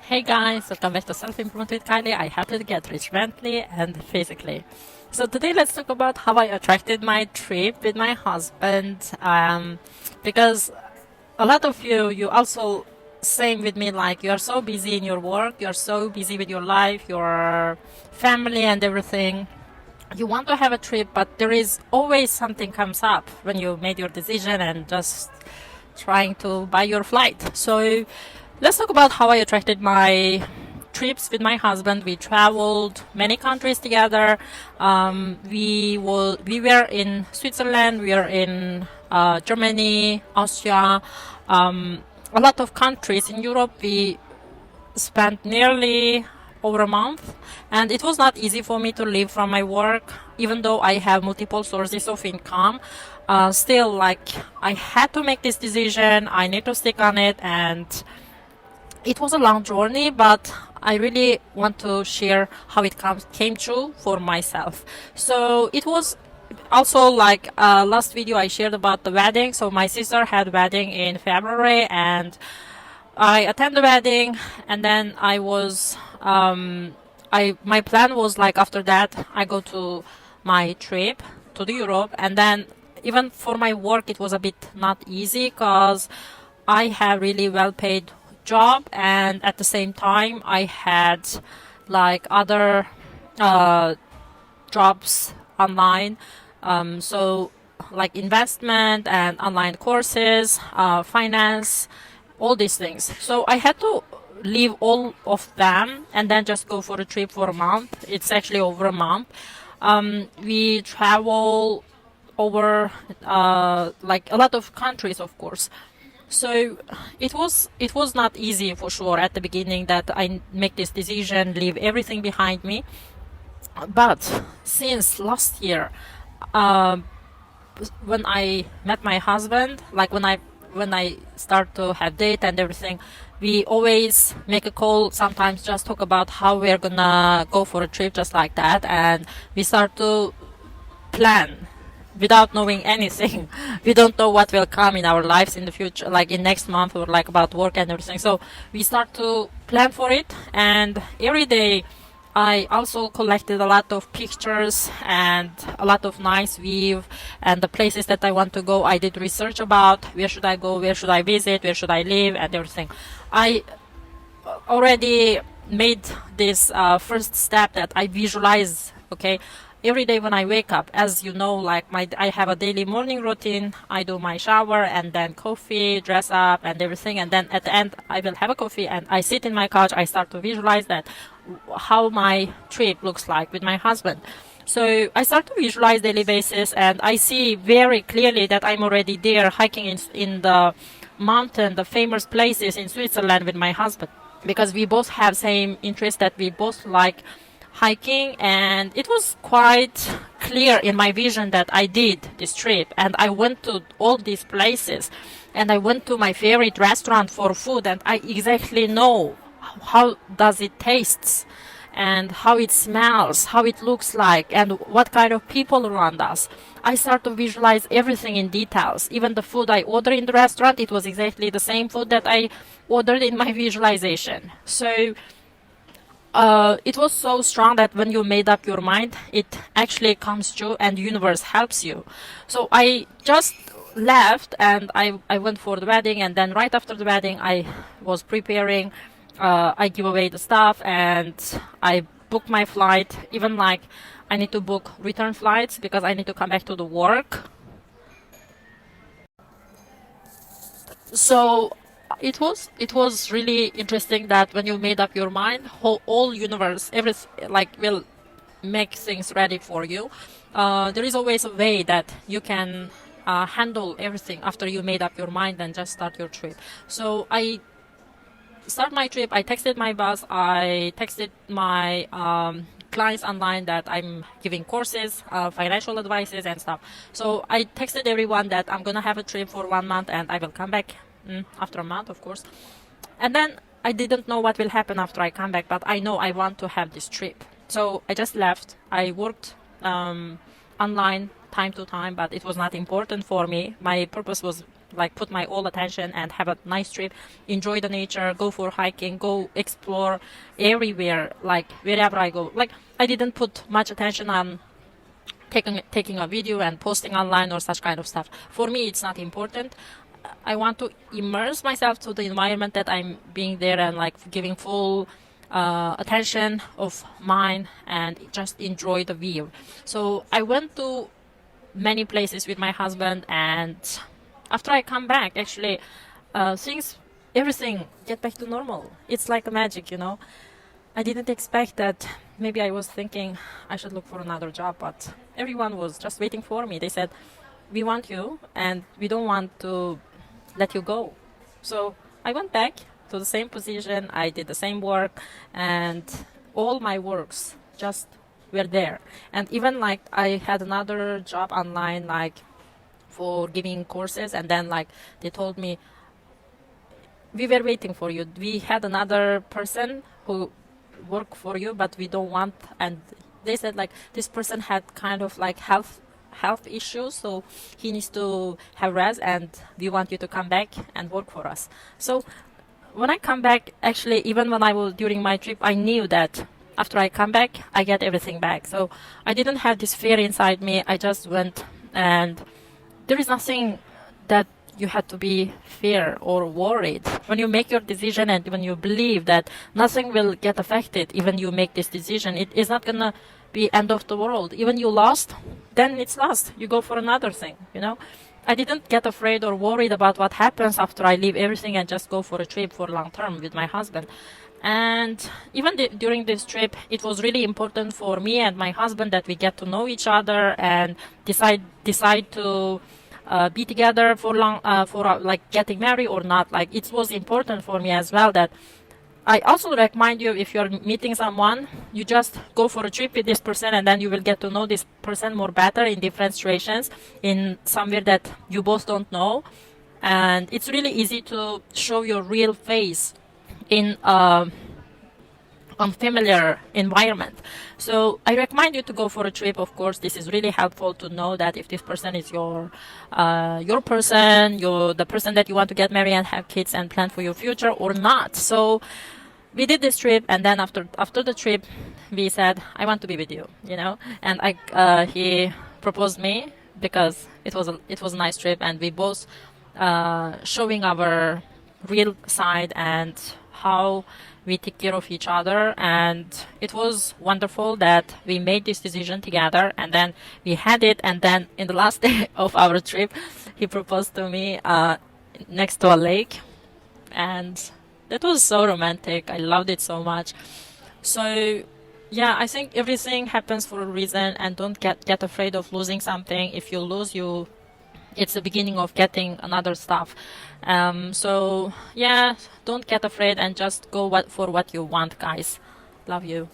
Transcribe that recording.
Hey guys, welcome back to Self Improvement with Kylie. I help you to get rich mentally and physically. So today let's talk about how I attracted my trip with my husband. Because a lot of you also same with me, like you're so busy in your work, you're so busy with your life, your family and everything. You want to have a trip, but there is always something comes up when you made your decision and just trying to buy your flight. So let's talk about how I attracted my trips with my husband. We traveled many countries together. We were in Switzerland, we were in Germany, Austria, a lot of countries in Europe. We spent nearly over a month, and it was not easy for me to live from my work, even though I have multiple sources of income. Still, like, I had to make this decision. I need to stick on it, and it was a long journey, but I really want to share how it came true for myself. So it was also like last video I shared about the wedding. So my sister had wedding in February, and I attended the wedding, and then my plan was like after that I go to my trip to the Europe, and then even for my work it was a bit not easy because I have really well paid job, and at the same time I had like other jobs online, so like investment and online courses, finance, all these things. So I had to leave all of them and then just go for a trip for a month. It's actually over a month. We travel over like a lot of countries, of course. So it was not easy for sure at the beginning that I make this decision, leave everything behind me. But since last year, uh, when I met my husband, like when I start to have date and everything, we always make a call. Sometimes just talk about how we're gonna go for a trip, just like that, and we start to plan without knowing anything. We don't know what will come in our lives in the future, like in next month, or like about work and everything. So we start to plan for it, and every day I also collected a lot of pictures and a lot of nice view and the places that I want to go. I did research about where should I go, where should I visit, where should I live, and everything. I already made this first step that I visualize. Okay, every day when I wake up, as you know, like I have a daily morning routine. I do my shower and then coffee, dress up and everything, and then at the end I will have a coffee and I sit in my couch. I start to visualize that how my trip looks like with my husband. So I start to visualize daily basis, and I see very clearly that I'm already there hiking in the mountain, the famous places in Switzerland with my husband, because we both have same interest, that we both like hiking. And it was quite clear in my vision that I did this trip, and I went to all these places, and I went to my favorite restaurant for food, and I exactly know how does it tastes and how it smells, how it looks like, and what kind of people around us. I start to visualize everything in details. Even the food I ordered in the restaurant, it was exactly the same food that I ordered in my visualization. So it was so strong that when you made up your mind, it actually comes true, and the universe helps you. So I just left, and I went for the wedding, and then right after the wedding I was preparing. I give away the stuff, and I book my flight. Even like I need to book return flights because I need to come back to the work. So it was really interesting that when you made up your mind, whole universe, every like will make things ready for you. There is always a way that you can handle everything after you made up your mind and just start your trip. So I start my trip. I texted my boss. I texted my clients online that I'm giving courses, financial advices and stuff. So I texted everyone that I'm gonna have a trip for 1 month and I will come back after a month, of course. And then I didn't know what will happen after I come back, but I know I want to have this trip. So I just left. I worked online time to time, but it was not important for me. My purpose was like put my all attention and have a nice trip, enjoy the nature, go for hiking, go explore everywhere, like wherever I go. Like I didn't put much attention on taking a video and posting online or such kind of stuff. For me, it's not important. I want to immerse myself to the environment that I'm being there and like giving full attention of mine and just enjoy the view. So I went to many places with my husband, and after I come back, actually, things, everything get back to normal. It's like a magic, you know. I didn't expect that. Maybe I was thinking I should look for another job, but everyone was just waiting for me. They said, "We want you, and we don't want to let you go." So I went back to the same position. I did the same work, and all my works just were there. And even like I had another job online, like for giving courses, and then like they told me, "We were waiting for you. We had another person who work for you, but we don't want." And they said like this person had kind of like health issues, so he needs to have rest, and we want you to come back and work for us. So when I come back, actually, even when I was during my trip, I knew that after I come back, I get everything back. So I didn't have this fear inside me. I just went, and there is nothing that you had to be fear or worried. When you make your decision and when you believe that nothing will get affected, even you make this decision, it is not gonna be end of the world. Even you lost, then it's lost. You go for another thing, you know. I didn't get afraid or worried about what happens after I leave everything and just go for a trip for long term with my husband. And even during this trip, it was really important for me and my husband that we get to know each other and decide to be together for long, like getting married or not. Like it was important for me as well that I also recommend you, if you're meeting someone, you just go for a trip with this person, and then you will get to know this person more better in different situations, in somewhere that you both don't know. And it's really easy to show your real face in unfamiliar environment. So I recommend you to go for a trip. Of course, this is really helpful to know that if this person is your person, the person that you want to get married and have kids and plan for your future or not. So we did this trip, and then after the trip, we said, "I want to be with you," you know. And he proposed me because it was a nice trip, and we both showing our real side and how we take care of each other. And it was wonderful that we made this decision together, and then we had it. And then in the last day of our trip, he proposed to me next to a lake, and that was so romantic. I loved it so much. So yeah, I think everything happens for a reason, and don't get afraid of losing something. If you lose, it's the beginning of getting another stuff. So yeah, don't get afraid and just go for what you want, guys. Love you.